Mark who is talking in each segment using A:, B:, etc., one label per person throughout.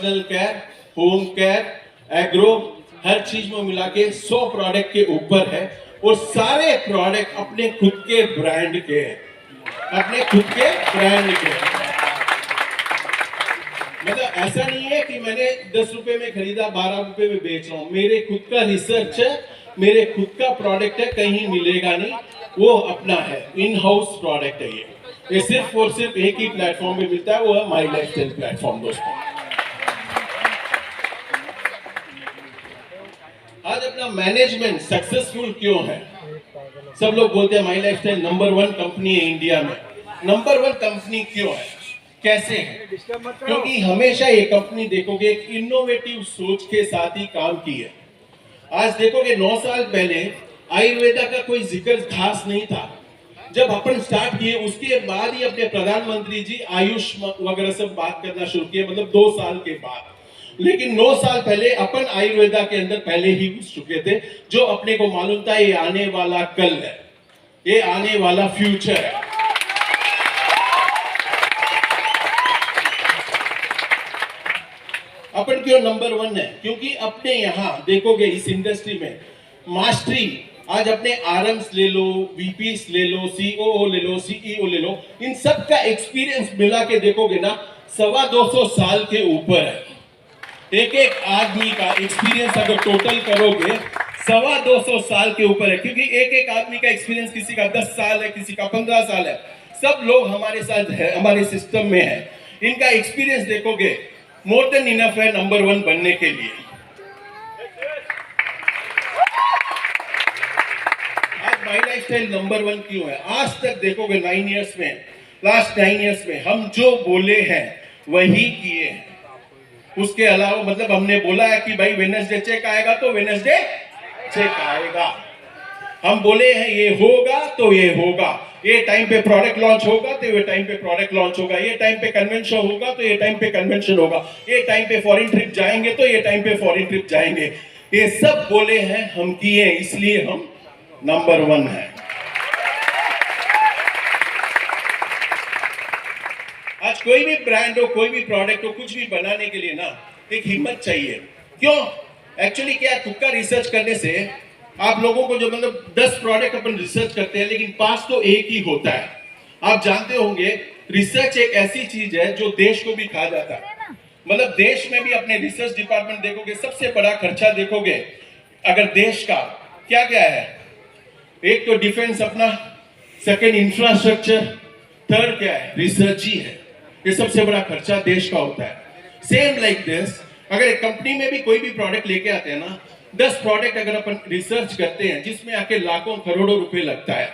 A: Personal care, home care, agro, हर चीज में मिला के 100 प्रोडक्ट के ऊपर है और सारे प्रोडक्ट अपने खुद के ब्रांड के हैं, अपने खुद के ब्रांड के। मतलब ऐसा नहीं है कि मैंने 10 रुपए में खरीदा 12 रुपए में बेच रहा हूं, मेरे खुद का रिसर्च है, मेरे खुद का प्रोडक्ट है, कहीं मिलेगा नहीं, वो अपना है, इन हाउस प्रोडक्ट है। ये सिर्फ और सिर्फ एक ही प्लेटफॉर्म पे मिलता है, वो है माई लाइफस्टाइल प्लेटफॉर्म। दोस्तों आज अपना मैनेजमेंट सक्सेसफुल क्यों है? सब लोग बोलते हैं माई लाइफस्टाइल नंबर 1 कंपनी है इंडिया में। नंबर 1 कंपनी क्यों है, कैसे है? क्योंकि हमेशा ये कंपनी देखोगे एक इनोवेटिव सोच के साथ ही काम की है। आज देखोगे 9 साल पहले आयुर्वेदा का कोई जिक्र खास नहीं था। जब अपन स्टार्ट किए उसके बाद ही अपने प्रधानमंत्री जी आयुष वगैरह सब बात करना शुरू किए, मतलब 2 साल के बाद। लेकिन 9 साल पहले अपन आयुर्वेदा के अंदर पहले ही घुस चुके थे, जो अपने को मालूम था ये आने वाला कल है, ये आने वाला फ्यूचर है। अपन क्यों नंबर 1 है? क्योंकि अपने यहां देखोगे इस इंडस्ट्री में मास्टरी, आज अपने आरएम्स ले लो, वीपीस ले लो, सीओओ ले लो, सीईओ ले लो, इन सब का एक्सपीरियंस मिला के देखोगे ना 250 साल के ऊपर है। एक एक आदमी का एक्सपीरियंस अगर टोटल करोगे 250 साल के ऊपर है। क्योंकि एक एक आदमी का एक्सपीरियंस, किसी का 10 साल है, किसी का 15 साल है, सब लोग हमारे साथ है, हमारे सिस्टम में है। इनका एक्सपीरियंस देखोगे मोर देन इनफ है नंबर 1 बनने के लिए। आज माई लाइफस्टाइल नंबर 1 क्यों है? आज तक देखोगे 9 इयर्स में, लास्ट 9 इयर्स में हम जो बोले हैं वही किए हैं। उसके अलावा मतलब हमने बोला है कि भाई वेडनेसडे चेक आएगा तो वेडनेसडे चेक आएगा, हम बोले हैं ये होगा तो ये होगा, ये टाइम पे प्रोडक्ट लॉन्च होगा तो ये टाइम पे प्रोडक्ट लॉन्च होगा, ये टाइम पे कन्वेंशन होगा तो ये टाइम पे कन्वेंशन होगा, ये टाइम पे फॉरेन ट्रिप जाएंगे तो ये टाइम पे फॉरेन ट्रिप जाएंगे। ये सब बोले हैं, हम किए, इसलिए हम नंबर 1 है। आज कोई भी ब्रांड हो, कोई भी प्रोडक्ट हो, कुछ भी बनाने के लिए ना एक हिम्मत चाहिए। क्यों? एक्चुअली क्या, खुद का रिसर्च करने से आप लोगों को जो मतलब 10 प्रोडक्ट अपन रिसर्च करते हैं लेकिन पास तो एक ही होता है। आप जानते होंगे रिसर्च एक ऐसी चीज है जो देश को भी खा जाता है। मतलब देश में भी अपने रिसर्च डिपार्टमेंट देखोगे, सबसे बड़ा खर्चा देखोगे अगर देश का क्या क्या है, एक तो डिफेंस अपना, सेकंड इंफ्रास्ट्रक्चर, थर्ड क्या है, रिसर्च ही है। ये सबसे बड़ा खर्चा देश का होता है। सेम लाइक दिस, अगर एक कंपनी में भी कोई भी प्रोडक्ट लेके आते हैं ना, 10 प्रोडक्ट अगर अपन रिसर्च करते हैं जिसमें आके लाखों करोड़ों रुपए लगता है,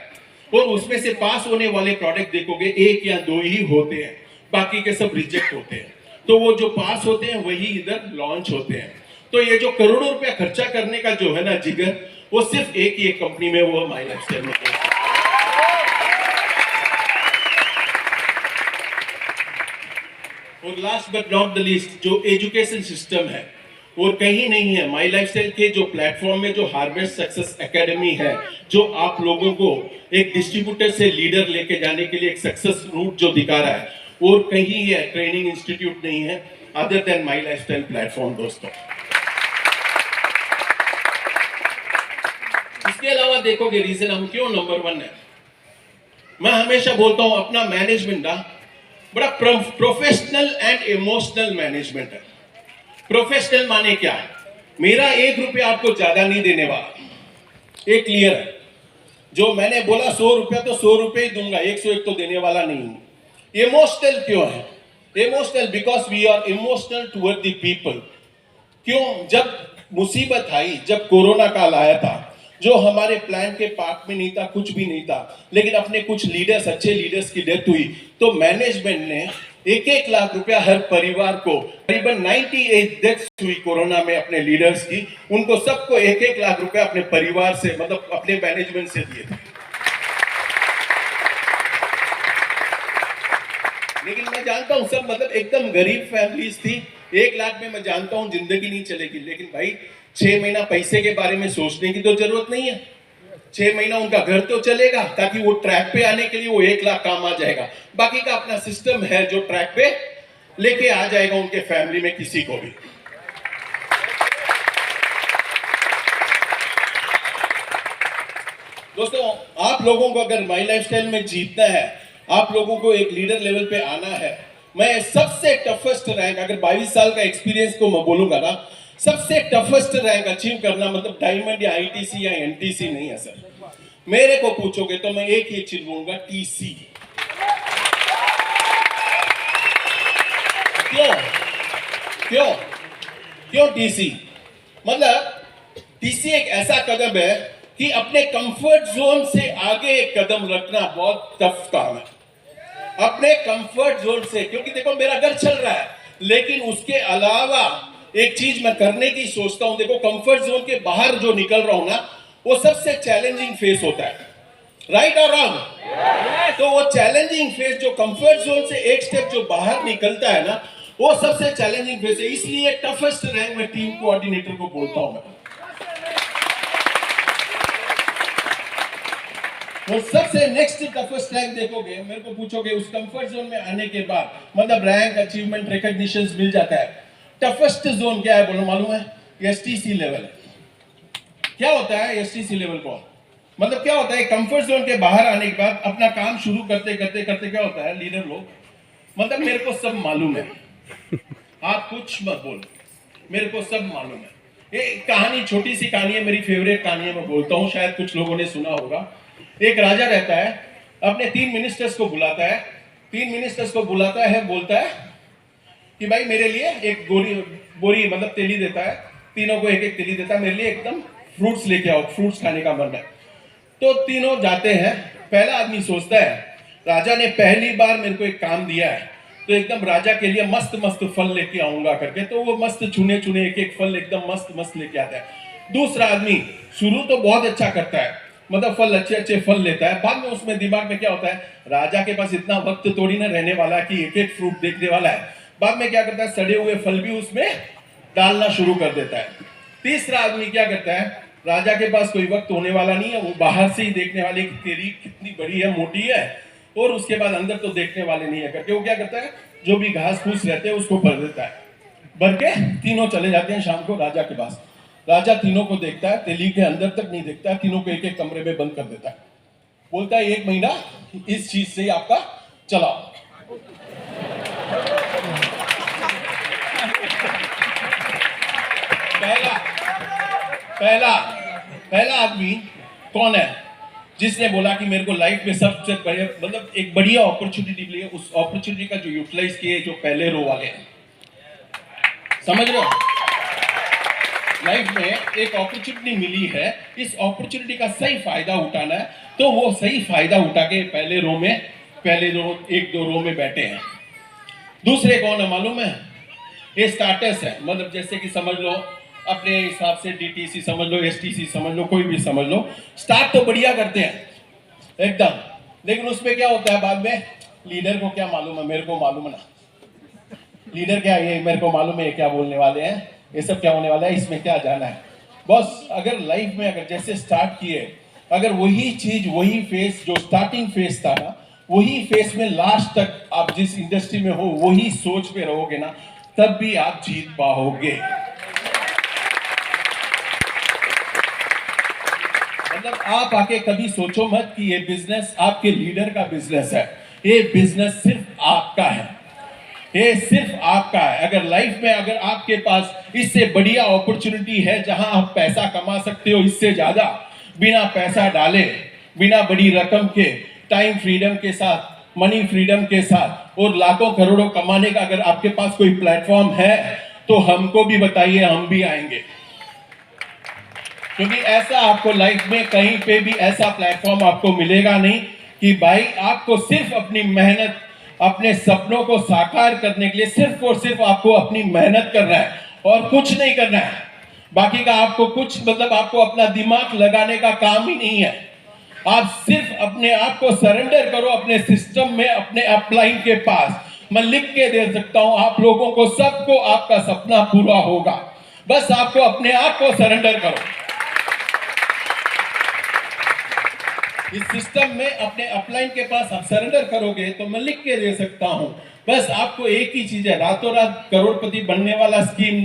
A: और उसमें से पास होने वाले प्रोडक्ट देखोगे 1 या 2 ही होते हैं, बाकी के सब रिजेक्ट होते हैं। तो वो जो पास होते हैं वही इधर लॉन्च होते हैं। तो ये जो करोड़ों रुपया खर्चा करने का जो है ना जिगर, वो सिर्फ एक ही एक कंपनी में, वो माई लाइफस्टाइल में। और last but not the least, जो एजुकेशन सिस्टम है और कहीं नहीं है। माई लाइफस्टाइल के जो प्लेटफॉर्म में जो हार्वेस्ट सक्सेस एकेडमी है, जो आप लोगों को एक डिस्ट्रीब्यूटर से लीडर लेके जाने के लिए एक सक्सेस रूट जो दिखा रहा है, और कहीं है ट्रेनिंग इंस्टीट्यूट नहीं है अदर देन माई लाइफस्टाइल प्लेटफॉर्म। दोस्तों इसके अलावा देखोगे रीजन हम क्यों नंबर 1 है। मैं हमेशा बोलता हूं अपना मैनेजमेंट ना बड़ा प्रोफेशनल एंड इमोशनल मैनेजमेंट है। प्रोफेशनल माने क्या है, मेरा 1 रुपया आपको ज्यादा नहीं देने वाला, ये क्लियर है। जो मैंने बोला 100 रुपया तो 100 रुपये ही दूंगा, 101 तो देने वाला नहीं हूं। इमोशनल क्यों है? Emotional because we are emotional toward the people. क्यों? जब मुसीबत आई, जब कोरोना काल आया था, जो हमारे प्लान के पार्ट में नहीं था, कुछ भी नहीं था, लेकिन अपने कुछ लीडर्स, अच्छे लीडर्स की डेथ हुई, तो मैनेजमेंट ने 1-1 लाख रुपया हर परिवार को, करीबन 98 डेथ्स हुई कोरोना में अपने लीडर्स की, उनको सबको 1-1 लाख रुपया अपने परिवार से, मतलब अपने मैनेजमेंट से दिए थे। लेकिन मैं जानता हूं सब मतलब एकदम गरीब फैमिलीज थी, 1 लाख में मैं जानता हूं जिंदगी नहीं चलेगी, लेकिन भाई 6 महीना पैसे के बारे में सोचने की तो जरूरत नहीं है। 6 महीना उनका घर तो चलेगा, ताकि वो ट्रैक पे आने के लिए वो 1 लाख काम आ जाएगा। बाकी का अपना सिस्टम है जो ट्रैक पे लेके आ जाएगा उनके फैमिली में किसी को भी। दोस्तों, आप लोगों को अगर माई लाइफस्टाइल में जीतना है, आप लोगों को एक लीडर लेवल पे आना है, मैं सबसे टफेस्ट रैंक, अगर 22 साल का एक्सपीरियंस को मैं बोलूंगा ना, सबसे टफेस्ट रैंक अचीव करना मतलब डायमंड या आईटीसी या एनटीसी नहीं है सर। मेरे को पूछोगे तो मैं एक ही चीज बोलूंगा, टीसी। क्यों क्यों क्यों टीसी? मतलब टीसी एक ऐसा कदम है कि अपने कंफर्ट जोन से आगे एक कदम रखना बहुत टफ काम है। अपने कंफर्ट जोन से, क्योंकि देखो मेरा घर चल रहा है, लेकिन उसके अलावा एक चीज मैं करने की सोचता हूं। देखो, कंफर्ट जोन के बाहर जो निकल रहा हूं ना, वो सबसे चैलेंजिंग फेस होता है। राइट और रॉन्ग? तो वो चैलेंजिंग फेस, जो कंफर्ट जोन से एक स्टेप जो बाहर निकलता है ना, वो सबसे चैलेंजिंग फेस है। इसलिए टफेस्ट रैंक में टीम कोऑर्डिनेटर को बोलता हूं मैं। वो सबसे नेक्स्ट टफेस्ट रैंक देखोगे, मेरे को पूछोगे उस कंफर्ट जोन में आने के बाद, मतलब रैंक, अचीवमेंट, रिकॉग्निशंस मिल जाता है। टफेस्ट जोन क्या है बोलो, मालूम है? एसटीसी लेवल है। क्या होता है एसटीसी लेवल को? मतलब क्या होता है, कंफर्ट जोन के बाहर आने के बाद अपना काम शुरू करते करते करते क्या होता है, लीडर लोग, मतलब मेरे को सब मालूम है, आप कुछ मत बोलो, मेरे को सब मालूम है। ये कहानी, छोटी सी कहानी है, मेरी फेवरेट कहानी है, मैं बोलता हूँ, शायद कुछ लोगों ने सुना होगा। एक राजा रहता है, अपने 3 मिनिस्टर्स को बुलाता है, 3 मिनिस्टर्स को बुलाता है, बोलता है कि भाई मेरे लिए एक बोरी मतलब तेली देता है, तीनों को एक एक तेली देता है, मेरे लिए एकदम फ्रूट्स लेके आओ, फ्रूट्स खाने का मन है। तो तीनों जाते हैं। पहला आदमी सोचता है, राजा ने पहली बार मेरे को एक काम दिया है, तो एकदम राजा के लिए मस्त मस्त फल लेके आऊंगा करके, तो वो मस्त चुने चुने एक एक फल एकदम मस्त मस्त लेके आता है। दूसरा आदमी शुरू तो बहुत अच्छा करता है, मतलब फल, अच्छे अच्छे फल लेता है। बाद में उसमें दिमाग में क्या होता है, राजा के पास इतना वक्त थोड़ी ना रहने वाला कि एक एक फ्रूट देखने वाला है। बाद में क्या करता है, सड़े हुए फल भी उसमें डालना शुरू कर देता है। तीसरा आदमी क्या करता है, राजा के पास कोई वक्त होने वाला नहीं है, वो बाहर से ही देखने वाले कि तेरी कितनी बड़ी है, मोटी है, और उसके बाद अंदर तो देखने वाले नहीं है करके वो क्या करता है, जो भी घास फूस रहते हैं उसको भर देता है। भर के तीनों चले जाते हैं शाम को राजा के पास। राजा तीनों को देखता है, तेली के अंदर तक नहीं देखता, तीनों को एक एक कमरे में बंद कर देता है। बोलता है 1 महीना इस चीज से आपका चलाओ। पहला आदमी कौन है, जिसने बोला कि मेरे को लाइफ में सबसे बड़े, मतलब एक बढ़िया अपॉर्चुनिटी मिली है, उस अपॉर्चुनिटी का जो यूटिलाइज किए जो पहले रो वाले हैं। समझ रहे हो? लाइफ में एक अपॉर्चुनिटी मिली है, इस अपॉर्चुनिटी का सही फायदा उठाना है, तो वो सही फायदा उठा के पहले रो 1-2 रो में बैठे हैं। दूसरे कौन है मालूम है? ये स्टार्टर्स है, मतलब जैसे कि समझ लो अपने हिसाब से डीटीसी समझ लो, एसटीसी समझ लो, कोई भी समझ लो। स्टार्ट तो बढ़िया करते हैं एकदम, लेकिन उसमें क्या होता है बाद में, लीडर को क्या मालूम है, मेरे को मालूम है ना, लीडर क्या है, मेरे को मालूम है क्या बोलने वाले हैं, ये सब क्या होने वाला है, इसमें क्या जाना है। बस अगर लाइफ में अगर जैसे स्टार्ट किए, अगर वही चीज, वही फेस जो स्टार्टिंग फेस था ना, वही फेस में लास्ट तक आप जिस इंडस्ट्री में हो वही सोच पे रहोगे ना, तब भी आप जीत पाओगे। मतलब आप आके कभी सोचो मत कि ये बिजनेस आपके लीडर का बिजनेस है, ये बिजनेस सिर्फ आपका है, ये सिर्फ आपका है। अगर लाइफ में अगर आपके पास इससे बढ़िया अपॉर्चुनिटी है जहां आप पैसा कमा सकते हो इससे ज्यादा, बिना पैसा डाले, बिना बड़ी रकम के, टाइम फ्रीडम के साथ, मनी फ्रीडम के साथ, और लाखों करोड़ों कमाने का अगर आपके पास कोई प्लेटफॉर्म है, तो हमको भी बताइए, हम भी आएंगे। क्योंकि ऐसा आपको लाइफ में कहीं पे भी ऐसा प्लेटफॉर्म आपको मिलेगा नहीं कि भाई आपको सिर्फ अपनी मेहनत, अपने सपनों को साकार करने के लिए सिर्फ और सिर्फ आपको अपनी मेहनत करना है और कुछ नहीं करना है। बाकी का आपको कुछ, मतलब आपको अपना दिमाग लगाने का काम ही नहीं है। आप सिर्फ अपने आप को सरेंडर करो अपने सिस्टम में, अपने अपलाइन के पास। मैं लिख के दे सकता हूं आप लोगों को, सबको आपका सपना पूरा होगा, बस आपको अपने आप को सरेंडर करो। इस सिस्टम में अपने अपलाइन के पास आप सरेंडर करोगे तो मैं लिख के दे सकता हूं। बस आपको एक ही चीज है, रातों रात करोड़पति बनने वाला स्कीम